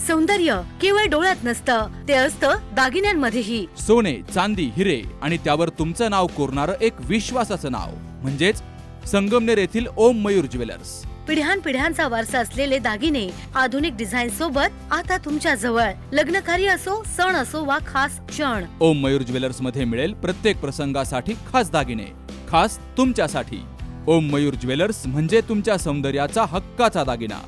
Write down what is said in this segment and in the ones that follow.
सौंदर्य केवळ डोळ्यात नसतं, ते असतं दागिन्यांमध्येही. सोने, चांदी, हिरे आणि त्यावर तुमचं नाव कोरणारं एक विश्वासाचं नाव म्हणजेच संगमनेर येथील ओम मयूर ज्वेलर्स. पिढ्यानपिढ्यांचा वारसा असलेले दागिने आधुनिक डिझाईन सोबत आता तुमच्या जवळ. लग्नकार्य असो, सण असो वा खास क्षण, ओम मयूर ज्वेलर्स मध्ये मिळेल प्रत्येक प्रसंगासाठी खास दागिने, खास तुमच्यासाठी. ओम मयूर ज्वेलर्स म्हणजे तुमच्या सौंदर्याचा हक्काचा दागिना.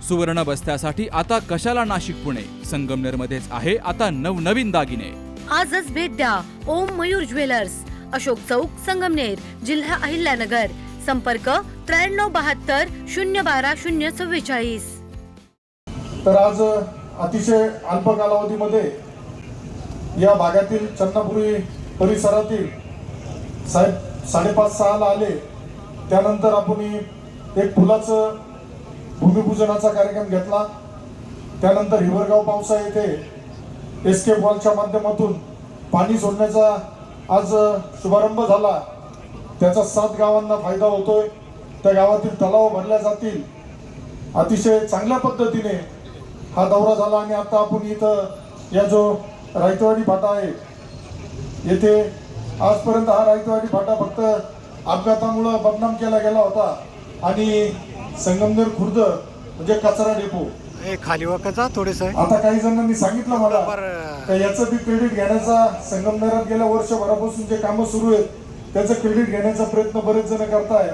सुवर्ण बस्त्यासाठी आता कशाला नाशिक पुणे, संगमनेर मध्येच आहे आता नवनवीन दागिने. आजच भेट द्या ओम मयूर ज्वेलर्स, अशोक चौक, संगमनेर, जिल्हा अहिल्यानगर. संपर्क 9372 012 044. तर आज अतिशय अल्प कालावधीमध्ये या भागातील चन्नापुरी परिसरातील साहेब 5:30-6 ला आले. त्यानंतर आपण एक पुलाचं भूमिपूजनाचा कार्यक्रम घेतला. त्यानंतर हिवरगाव पावसा येथे एस्केप वॉलच्या माध्यमातून पाणी सोडण्याचा आज शुभारंभ झाला. त्याचा 7 गावांना फायदा होतोय. त्या गावातील तलाव भरल्या जातील. अतिशय चांगल्या पद्धतीने हा दौरा झाला आणि आता आपण इथं या जो रायतवाडी फाटा आहे येथे आजपर्यंत हा रायतवाडी फाटा फक्त अपघातामुळे बदनाम केला गेला होता आणि संगमनेर खुर्द म्हणजे कचरा डेपो खाली वाकाचा थोडेस. आता काही जणांनी सांगितलं मला याचं बी क्रेडिट घेण्याचा, संगमनेरात गेल्या वर्षभरापासून जे कामं सुरू आहेत त्याचं क्रेडिट घेण्याचा प्रयत्न बरेच जण करताय.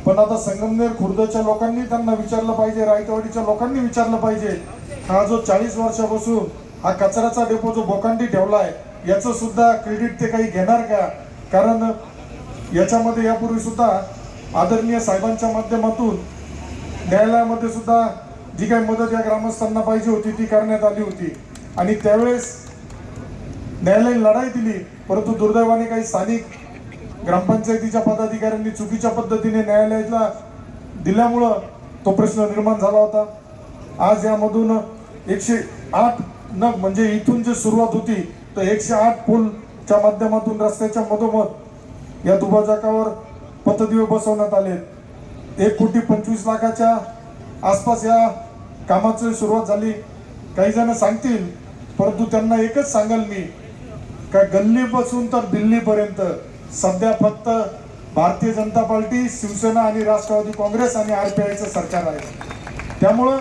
पण आता संगमनेर खुर्दच्या लोकांनी त्यांना विचारलं पाहिजे, रायतवाडीच्या लोकांनी विचारलं पाहिजे, हा जो 40 वर्षापासून हा कचऱ्याचा डेपो जो बोकांडी ठेवलाय याचं सुद्धा क्रेडिट ते काही घेणार का? कारण याच्यामध्ये यापूर्वी सुद्धा आदरणीय साहेबांच्या माध्यमातून न्यायालयामध्ये सुद्धा जी काही मदत या ग्रामस्थांना पाहिजे होती ती करण्यात आली होती आणि त्यावेळेस न्यायालयाने लढाई दिली. परंतु दुर्दैवाने काही स्थानिक ग्रामपंचायतीच्या पदाधिकाऱ्यांनी चुकीच्या पद्धतीने न्यायालयाला दिल्यामुळं तो प्रश्न निर्माण झाला होता. आज यामधून 108 नग म्हणजे इथून जे सुरुवात होती तर 108 पूलच्या माध्यमातून रस्त्याच्या मधोमध या दुभाजकावर पथदिवे बसवण्यात आले. 1,25,00,000च्या आसपास या कामाची सुरुवात झाली. काही जण सांगतील, परंतु त्यांना एकच सांगाल मी का गल्लीपासून तर दिल्लीपर्यंत सध्या फक्त भारतीय जनता पार्टी, शिवसेना आणि राष्ट्रवादी काँग्रेस आणि RPIचं सरकार आहे. त्यामुळं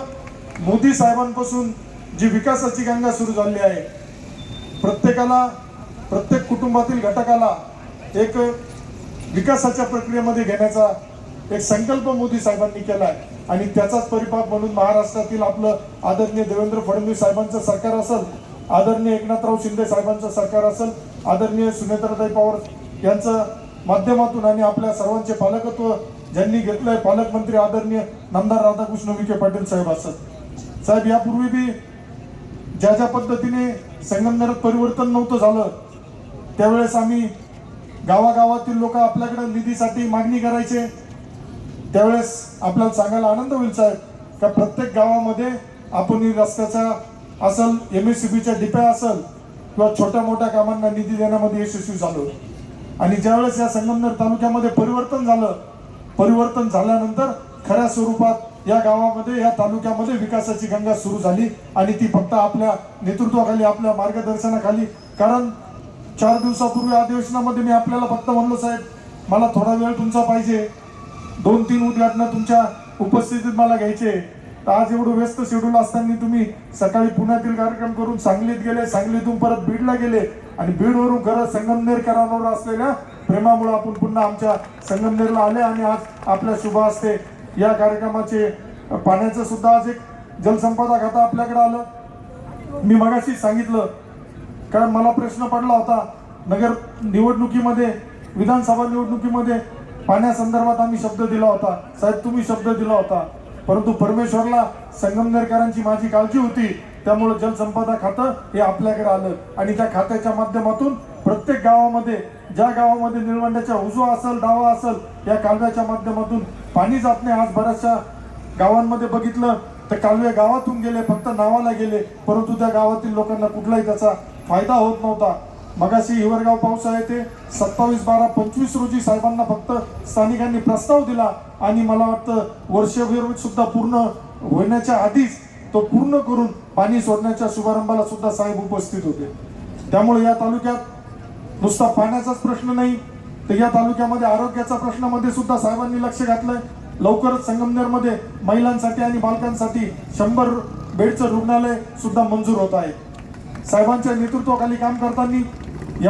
मोदी साहेबांपासून जी विकासाची गंगा सुरू झाली आहे, प्रत्येकाला, प्रत्येक कुटुंबातील घटकाला एक विकासाच्या प्रक्रियेमध्ये घेण्याचा एक संकल्प मोदी साहेबांनी केला आहे आणि त्याचाच परिपाक म्हणून महाराष्ट्रातील आपलं आदरणीय देवेंद्र फडणवीस साहेबांचं सरकार असेल, आदरणीय एकनाथराव शिंदे साहेबांचं सरकार असेल, आदरणीय सुनेत्राताई पवार यांचं माध्यमातून आणि आपल्या सर्वांचे पालकत्व ज्यांनी घेतलंय पालकमंत्री आदरणीय नामदार राधाकृष्ण विखे पाटील साहेब असत. साहेब यापूर्वी बी ज्या पद्धतीने संगमनेरात परिवर्तन नव्हतं झालं त्यावेळेस आम्ही गावागावातील लोक आपल्याकडे निधीसाठी मागणी करायचे. त्यावेळेस आपल्याला सांगायला आनंद होईल साहेब का प्रत्येक गावामध्ये आपण रस्त्याचा असेल, MSCBच्या डिप्या असेल किंवा छोट्या मोठ्या कामांना निधी देण्यामध्ये यशस्वी झालो. आणि ज्यावेळेस या संगमनेर तालुक्यामध्ये परिवर्तन झाल्यानंतर खऱ्या स्वरूपात या गावामध्ये, या तालुक्यामध्ये विकासाची गंगा सुरू झाली आणि ती फक्त आपल्या नेतृत्वाखाली, आपल्या मार्गदर्शनाखाली. कारण 4 दिवसापूर्वी अधिवेशनामध्ये मी आपल्याला फक्त म्हणलो साहेब मला थोडा वेळ तुमचा पाहिजे, 2-3 उद्घाटन तुमच्या उपस्थितीत मला घ्यायचे. आज एवढं व्यस्त शेड्यूल असताना तुम्ही सकाळी पुण्यातील कार्यक्रम करून सांगलीत गेले, सांगलीतून परत बीडला गेले आणि बीडवरून खरं संगमनेरकरांवर असलेल्या प्रेमामुळे आपण पुन्हा आमच्या संगमनेरला आले आणि आज आपल्या शुभ हस्ते या कार्यक्रमाचे पाण्याचं सुद्धा आज एक जलसंपदा खातं आपल्याकडे आलं. मी मगाशी सांगितलं कारण मला प्रश्न पडला होता नगर निवडणुकीमध्ये, विधानसभा निवडणुकीमध्ये पाण्यासंदर्भात आम्ही शब्द दिला होता. साहेब तुम्ही शब्द दिला होता, परंतु परमेश्वरला संगमनेरकरांची माझी काळजी होती त्यामुळे जलसंपदा खातं हे आपल्याकडे आलं आणि त्या खात्याच्या माध्यमातून प्रत्येक गावामध्ये, ज्या गावामध्ये निळवंड्याच्या उजवा असेल, डावा असेल, या कालव्याच्या माध्यमातून पाणी जात नाही. आज बऱ्याचशा गावांमध्ये बघितलं तर कालवे गावातून गेले, फक्त नावाला गेले, परंतु त्या गावातील लोकांना कुठलाही त्याचा फायदा होत नव्हता. मगाशी हिवरगाव पावसा येथे 27/12/25 रोजी साहेबांना फक्त स्थानिकांनी प्रस्ताव दिला आणि मला वाटतं वर्षभर सुद्धा पूर्ण होण्याच्या आधीच तो पूर्ण करून पाणी सोडण्याच्या शुभारंभाला सुद्धा साहेब उपस्थित होते. त्यामुळे या तालुक्यात नुसता पाण्याचाच प्रश्न नाही तर या तालुक्यामध्ये आरोग्याचा प्रश्नामध्ये सुद्धा साहेबांनी लक्ष घातलंय. लवकरच संगमनेरमध्ये महिलांसाठी आणि बालकांसाठी 100 बेडचं रुग्णालय सुद्धा मंजूर होत आहे. साहेबांच्या नेतृत्वाखाली काम करताना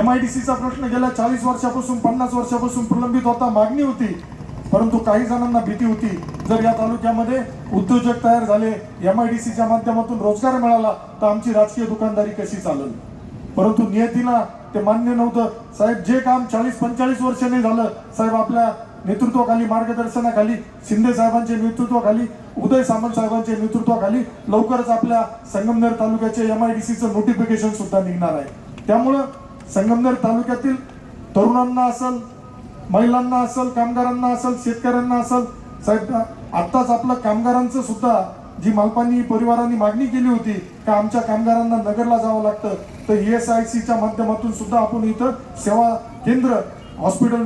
MIDCचा प्रश्न गेल्या 40 वर्षापासून 50 वर्षापासून प्रलंबित होता, मागणी होती, परंतु काही जणांना भीती होती जर या तालुक्यामध्ये उद्योजक तयार झाले, MIDCच्या माध्यमातून रोजगार मिळाला तर आमची राजकीय दुकानदारी कशी चालेल. परंतु नियतीला ते मान्य नव्हतं. साहेब जे काम 40-45 वर्ष नाही झालं, साहेब आपल्या नेतृत्वाखाली, मार्गदर्शनाखाली, शिंदे साहेबांच्या नेतृत्वाखाली, उदय सामंत साहेबांच्या नेतृत्वाखाली लवकरच आपल्या संगमनेर तालुक्याचे MIDCचं नोटिफिकेशन सुद्धा निघणार आहे. त्यामुळं संगमनेर तालुक्यातील तरुणांना असेल, महिलांना असेल, कामगारांना असेल, शेतकऱ्यांना असेल, साहेब आत्ताच आपलं कामगारांचं सुद्धा जी मालपानी परिवारांनी मागणी केली होती का आमच्या कामगारांना नगरला जावं लागतं, तर ESICच्या माध्यमातून सुद्धा आपण इथं सेवा केंद्र, हॉस्पिटल,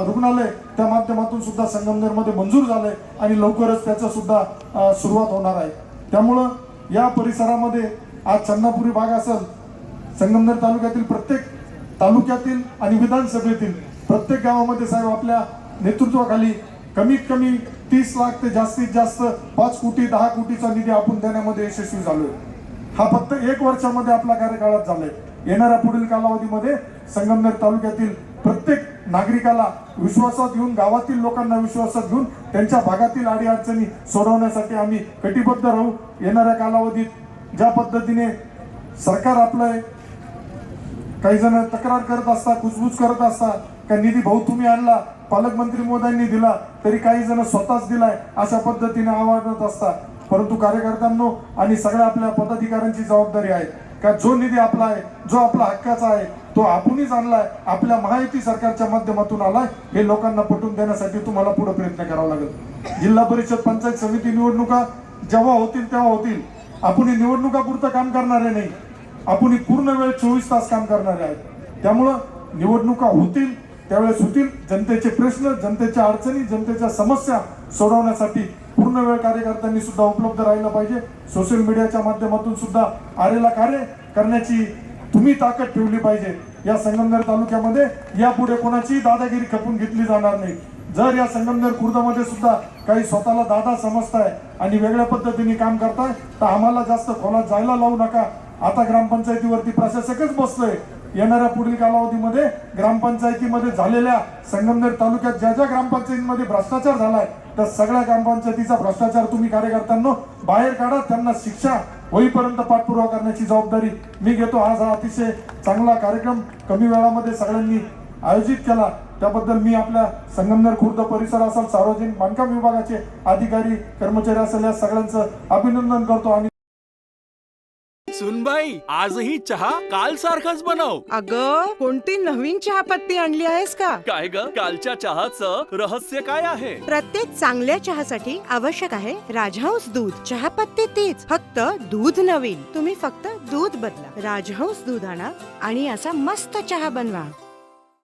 रुग्णालय त्या माध्यमातून सुद्धा संगमनेरमध्ये मंजूर झालंय आणि लवकरच त्याचं सुद्धा सुरुवात होणार आहे. त्यामुळं या परिसरामध्ये आज चन्नापुरी भाग असेल, संगमनेर तालुक्यातील प्रत्येक तालुक्यातील आणि विधानसभेतील प्रत्येक गावामध्ये साहेब आपल्या नेतृत्वाखाली कमीत कमी 30 लाख ते जास्तीत जास्त 5 कोटी 10 कोटीचा निधी आपण देण्यामध्ये यशस्वी झालोय. हा फक्त 1 वर्षामध्ये आपल्या कार्यकाळात झालाय. येणाऱ्या पुढील कालावधीमध्ये संगमनेर तालुक्यातील प्रत्येक नागरिकाला विश्वासात घेऊन, गावातील लोकांना विश्वासात घेऊन त्यांच्या भागातील अडीअडचणी सोडवण्यासाठी आम्ही कटिबद्ध राहू. येणाऱ्या कालावधीत ज्या पद्धतीने सरकार आपलं, काही जण तक्रार करत असतात, कुजबूज करत असतात का निधी भाऊ तुम्ही आणला, पालकमंत्री महोदयांनी दिला, तरी काही जण स्वतःच दिलाय अशा पद्धतीने आवाहनत असतात. परंतु कार्यकर्त्यांनो आणि सगळ्या आपल्या पदाधिकाऱ्यांची जबाबदारी आहे का जो निधी आपला आहे, जो आपला हक्काचा आहे, तो आपणच आणलाय, आपल्या महायुती सरकारच्या माध्यमातून आलाय, हे लोकांना पटवून देण्यासाठी तुम्हाला पुढे प्रयत्न करावा लागेल. जिल्हा परिषद, पंचायत समिती निवडणुका जेव्हा होतील तेव्हा होतील. आपण निवडणुकापुरतं काम करणारे नाही, आपण पूर्ण वेळ 24 तास काम करणारे आहेत. त्यामुळं निवडणुका होतील त्यावेळेस होतील. जनतेचे प्रश्न, जनतेच्या अडचणी, जनतेच्या समस्या सोडवण्यासाठी पूर्ण वेळ कार्यकर्त्यांनी सुद्धा उपलब्ध राहिलं पाहिजे. सोशल मीडियाच्या माध्यमातून सुद्धा आरेला कार्य करण्याची तुम्ही ताकद ठेवली पाहिजे. या संगमनेर तालुक्यामध्ये यापुढे कोणाची दादागिरी खपून घेतली जाणार नाही. जर या संगमनेर खुर्दमध्ये सुद्धा काही स्वतःला दादा समजताय आणि वेगळ्या पद्धतीने काम करताय तर आम्हाला जास्त खोलात जायला लावू नका. आता ग्रामपंचायतीवरती प्रशासकच बसलोय. येणाऱ्या पुढील कालावधीमध्ये ग्रामपंचायतीमध्ये झालेल्या, संगमनेर तालुक्यात ज्या ज्या ग्रामपंचायतीमध्ये भ्रष्टाचार झालाय तर सगळ्या ग्रामपंचायतीचा भ्रष्टाचार तुम्ही कार्यकर्त्यांनो बाहेर काढा. त्यांना शिक्षा होईपर्यंत पाठपुरावा करण्याची जबाबदारी मी घेतो. आज हा अतिशय चांगला कार्यक्रम कमी वेळामध्ये सगळ्यांनी आयोजित केला त्याबद्दल मी आपल्या संगमनेर खुर्द परिसर असेल, सार्वजनिक बांधकाम विभागाचे अधिकारी कर्मचारी असेल या सगळ्यांचं अभिनंदन करतो. आणि सुनबाई, आजही चहा काल सारखाच बनव. अगं, कोणती नवीन चहापत्ती आणली आहेस का? काय ग, कालच्या चहाचं रहस्य काय आहे? प्रत्येक चांगल्या चहासाठी आवश्यक आहे राजहंस दूध. चहापत्ती तीच, फक्त दूध नवीन. तुम्ही फक्त दूध बदला. राजहंस दूध आणा आणि असा मस्त चहा बनवा.